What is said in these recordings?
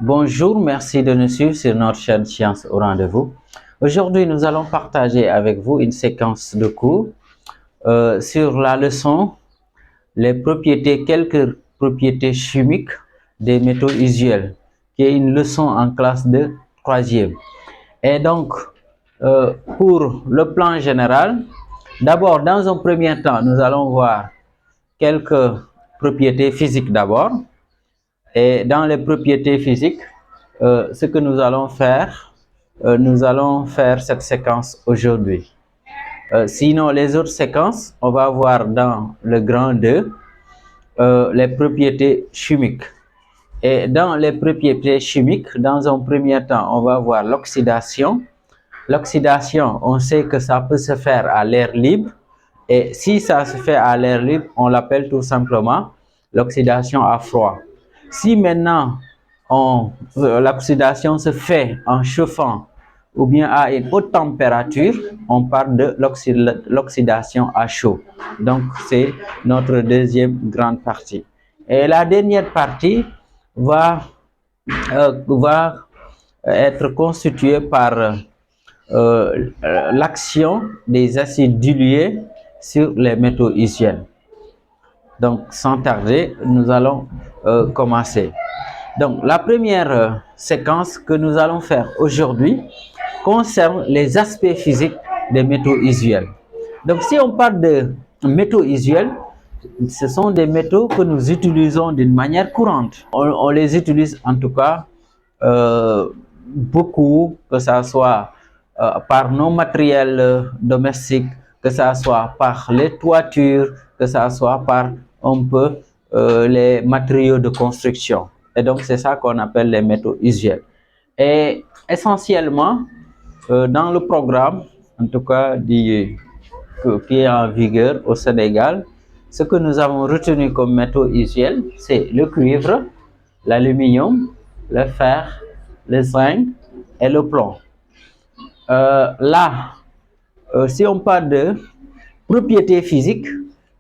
Bonjour, merci de nous suivre sur notre chaîne Science au rendez-vous. Aujourd'hui, nous allons partager avec vous une séquence de cours sur la leçon quelques propriétés chimiques des métaux usuels, qui est une leçon en classe de troisième. Et donc, pour le plan général, d'abord, dans un premier temps, nous allons voir quelques propriétés physiques d'abord. Et dans les propriétés physiques, ce que nous allons faire cette séquence aujourd'hui. Sinon, les autres séquences, on va voir dans le grand 2 les propriétés chimiques. Et dans les propriétés chimiques, dans un premier temps, on va voir l'oxydation. L'oxydation, on sait que ça peut se faire à l'air libre. Et si ça se fait à l'air libre, on l'appelle tout simplement l'oxydation à froid. Si maintenant l'oxydation se fait en chauffant ou bien à une haute température, on parle de l'oxydation à chaud. Donc, c'est notre deuxième grande partie. Et la dernière partie va être constituée par l'action des acides dilués sur les métaux usuels. Donc, sans tarder, nous allons commencer. Donc, la première séquence que nous allons faire aujourd'hui concerne les aspects physiques des métaux usuels. Donc, si on parle de métaux usuels, ce sont des métaux que nous utilisons d'une manière courante. On les utilise en tout cas beaucoup, que ce soit par nos matériels domestiques, que ce soit par les toitures, que ce soit par un peu les matériaux de construction. Et donc, c'est ça qu'on appelle les métaux usuels. Et essentiellement, dans le programme, en tout cas, qui est en vigueur au Sénégal, ce que nous avons retenu comme métaux usuels, c'est le cuivre, l'aluminium, le fer, le zinc et le plomb. Si on parle de propriétés physiques,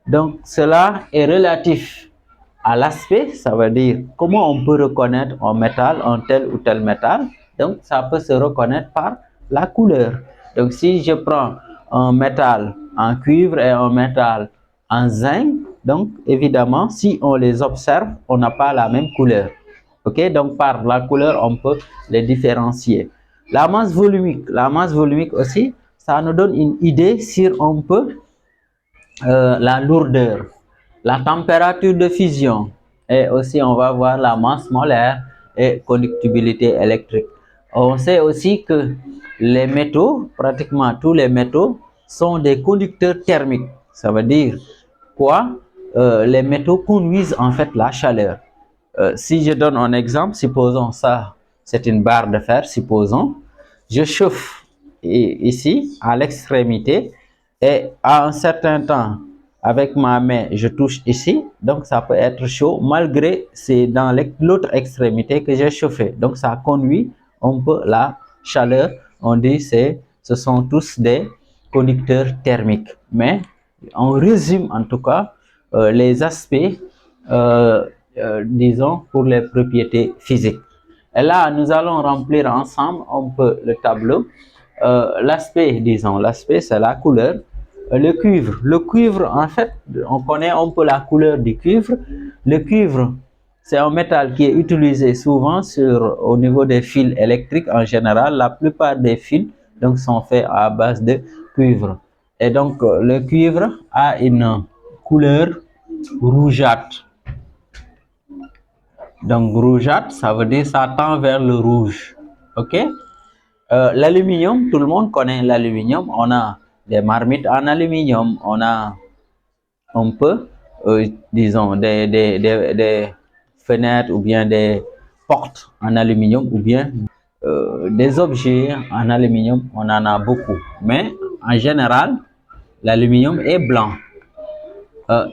donc cela est relatif à l'aspect, ça veut dire comment on peut reconnaître un métal, un tel ou tel métal. Donc ça peut se reconnaître par la couleur. Donc si je prends un métal en cuivre et un métal en zinc, donc évidemment si on les observe, on n'a pas la même couleur. Ok, donc par la couleur on peut les différencier. La masse volumique aussi, ça nous donne une idée sur un peu la lourdeur, la température de fusion, et aussi on va voir la masse molaire et conductibilité électrique. On sait aussi que les métaux, pratiquement tous les métaux, sont des conducteurs thermiques. Ça veut dire quoi? Les métaux conduisent en fait la chaleur. Si je donne un exemple, supposons ça, c'est une barre de fer, supposons, je chauffe ici à l'extrémité et à un certain temps, avec ma main, je touche ici, donc ça peut être chaud malgré c'est dans l'autre extrémité que j'ai chauffé. Donc ça conduit un peu la chaleur. On dit ce sont tous des conducteurs thermiques. Mais on résume en tout cas les aspects disons, pour les propriétés physiques. Et là, nous allons remplir ensemble un peu le tableau. L'aspect, c'est la couleur. Le cuivre, en fait, on connaît un peu la couleur du cuivre. Le cuivre, c'est un métal qui est utilisé souvent au niveau des fils électriques en général. La plupart des fils donc, sont faits à base de cuivre. Et donc, le cuivre a une couleur rougeâtre. Donc, rougeâtre, ça veut dire ça tend vers le rouge. Ok? L'aluminium, tout le monde connaît l'aluminium. On a des marmites en aluminium. On a un peu, disons, des fenêtres ou bien des portes en aluminium ou bien des objets en aluminium. On en a beaucoup. Mais en général, l'aluminium est blanc.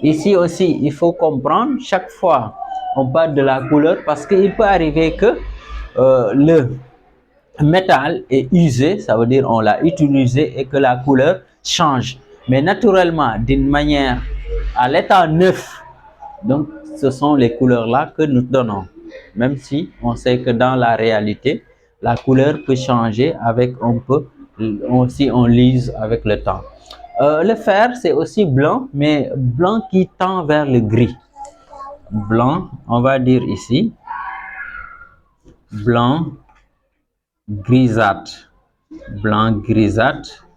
Ici aussi, il faut comprendre, chaque fois on parle de la couleur parce qu'il peut arriver que le métal est usé, ça veut dire on l'a utilisé et que la couleur change. Mais naturellement, d'une manière à l'état neuf, donc ce sont les couleurs là que nous donnons. même si on sait que dans la réalité, la couleur peut changer avec un peu, si on lise avec le temps. Le fer, c'est aussi blanc, mais blanc qui tend vers le gris. Blanc, on va dire ici, blanc grisâtre, blanc grisâtre.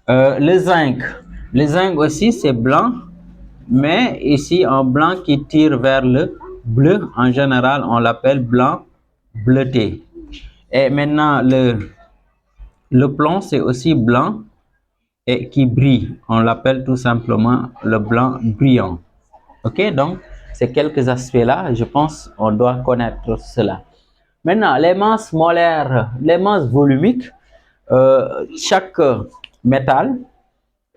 Le zinc aussi c'est blanc, mais ici un blanc qui tire vers le bleu. En général, on l'appelle blanc bleuté. Et maintenant le plomb, c'est aussi blanc et qui brille. On l'appelle tout simplement le blanc brillant. Ok, donc ces quelques aspects-là, je pense on doit connaître cela. Maintenant, les masses molaires, les masses volumiques, chaque métal,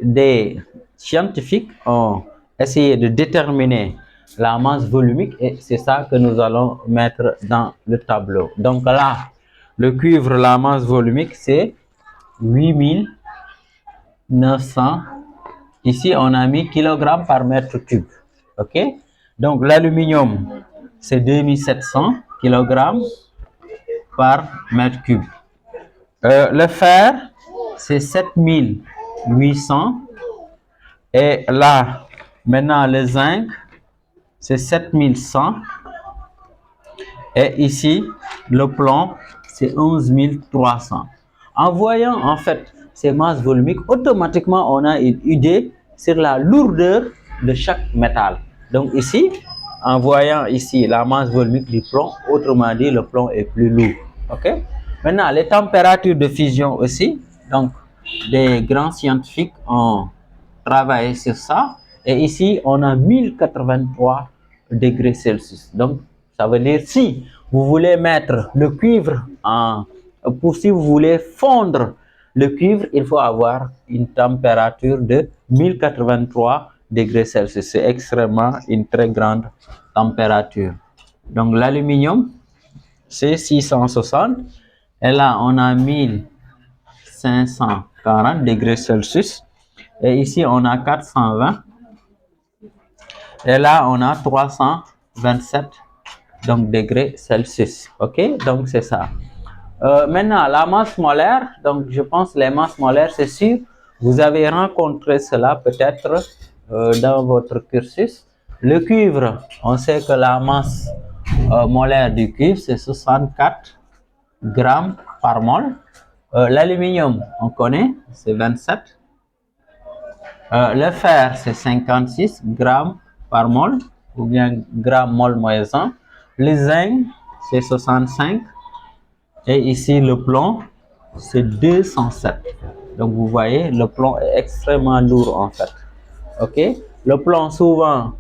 des scientifiques ont essayé de déterminer la masse volumique et c'est ça que nous allons mettre dans le tableau. Donc là, le cuivre, la masse volumique, c'est 8900. Ici, on a mis kilogrammes par mètre cube. Ok? Donc l'aluminium, c'est 2700 kilogrammes par mètre cube. Le fer, c'est 7800. Et là, maintenant, le zinc, c'est 7100. Et ici, le plomb, c'est 11300. En voyant, en fait, ces masses volumiques, automatiquement, on a une idée sur la lourdeur de chaque métal. Donc ici, en voyant ici la masse volumique du plomb, autrement dit, le plomb est plus lourd. Ok? Maintenant, les températures de fusion aussi. Donc, des grands scientifiques ont travaillé sur ça. Et ici, on a 1083 degrés Celsius. Donc, ça veut dire si vous voulez mettre le cuivre si vous voulez fondre le cuivre, il faut avoir une température de 1083 degrés Celsius. C'est extrêmement une très grande température. Donc, l'aluminium, c'est 660. Et là, on a 1540 degrés Celsius. Et ici, on a 420. Et là, on a 327 degrés Celsius. OK? Donc, c'est ça. Maintenant, la masse molaire. Donc, je pense les masses molaires, c'est sûr. Vous avez rencontré cela peut-être dans votre cursus. Le cuivre, on sait que la masse molaire du cuivre, c'est 64 grammes par mol. L'aluminium, on connaît, c'est 27. Le fer, c'est 56 grammes par mol, ou bien grammes mol moins 1. Le zinc, c'est 65. Et ici, le plomb, c'est 207. Donc, vous voyez, le plomb est extrêmement lourd en fait. OK? Le plomb, souvent,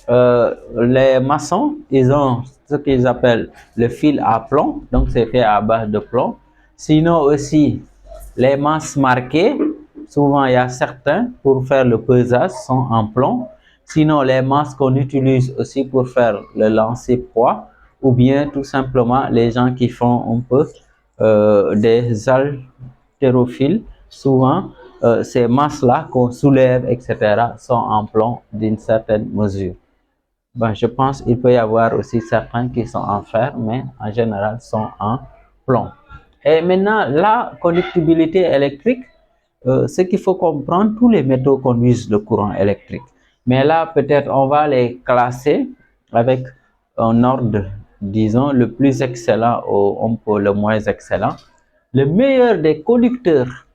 les maçons, ils ont ce qu'ils appellent le fil à plomb. Donc, c'est fait à base de plomb. Sinon aussi, les masses marquées, souvent il y a certains pour faire le pesage sont en plomb. Sinon, les masses qu'on utilise aussi pour faire le lancer poids, ou bien tout simplement les gens qui font un peu des haltérophiles, souvent ces masses-là qu'on soulève, etc., sont en plomb d'une certaine mesure. Ben, je pense qu'il peut y avoir aussi certains qui sont en fer, mais en général sont en plomb. Et maintenant, la conductibilité électrique, ce qu'il faut comprendre, tous les métaux conduisent le courant électrique. Mais là, peut-être on va les classer avec un ordre, disons, le plus excellent au le moins excellent. Le meilleur des conducteurs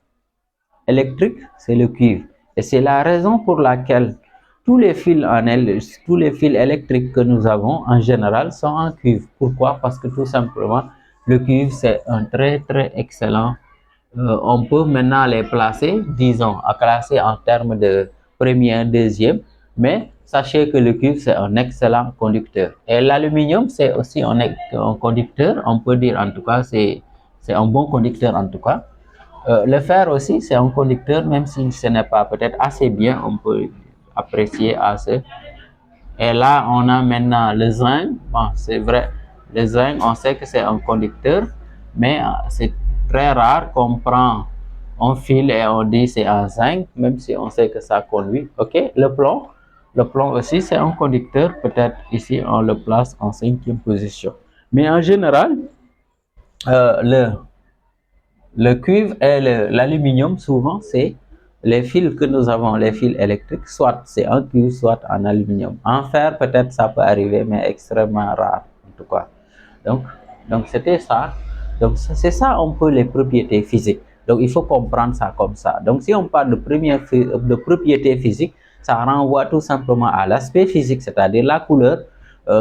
électriques, c'est le cuivre. Et c'est la raison pour laquelle tous les fils électriques que nous avons en général sont en cuivre. Pourquoi? Parce que tout simplement, le cuivre, c'est un très très excellent. On peut maintenant les placer, disons, à classer en termes de premier, deuxième, mais sachez que le cuivre, c'est un excellent conducteur. Et l'aluminium, c'est aussi un conducteur, on peut dire en tout cas, c'est un bon conducteur en tout cas. Le fer aussi, c'est un conducteur, même si ce n'est pas peut-être assez bien, on peut apprécier assez. Et là, on a maintenant le zinc. Bon, c'est vrai, le zinc, on sait que c'est un conducteur, mais c'est très rare qu'on prend un fil et on dit c'est un zinc, même si on sait que ça conduit. OK? Le Le plomb aussi, c'est un conducteur. Peut-être ici, on le place en 5e position. Mais en général, euh, le cuivre et l'aluminium, souvent, c'est les fils que nous avons, les fils électriques, soit c'est en cuivre, soit en aluminium. En fer, peut-être ça peut arriver, mais extrêmement rare, en tout cas. Donc, c'était ça. Donc, c'est ça un peu les propriétés physiques. Donc, il faut comprendre ça comme ça. Donc, si on parle de propriétés physiques, ça renvoie tout simplement à l'aspect physique, c'est-à-dire la couleur,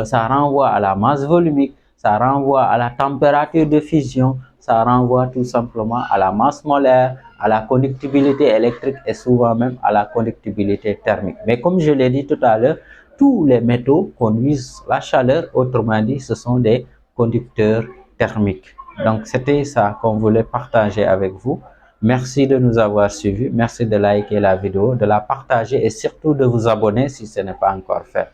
ça renvoie à la masse volumique, ça renvoie à la température de fusion, ça renvoie tout simplement à la masse molaire, à la conductibilité électrique et souvent même à la conductibilité thermique. Mais comme je l'ai dit tout à l'heure, tous les métaux conduisent la chaleur, autrement dit, ce sont des conducteurs thermiques. Donc, c'était ça qu'on voulait partager avec vous. Merci de nous avoir suivis. Merci de liker la vidéo, de la partager et surtout de vous abonner si ce n'est pas encore fait.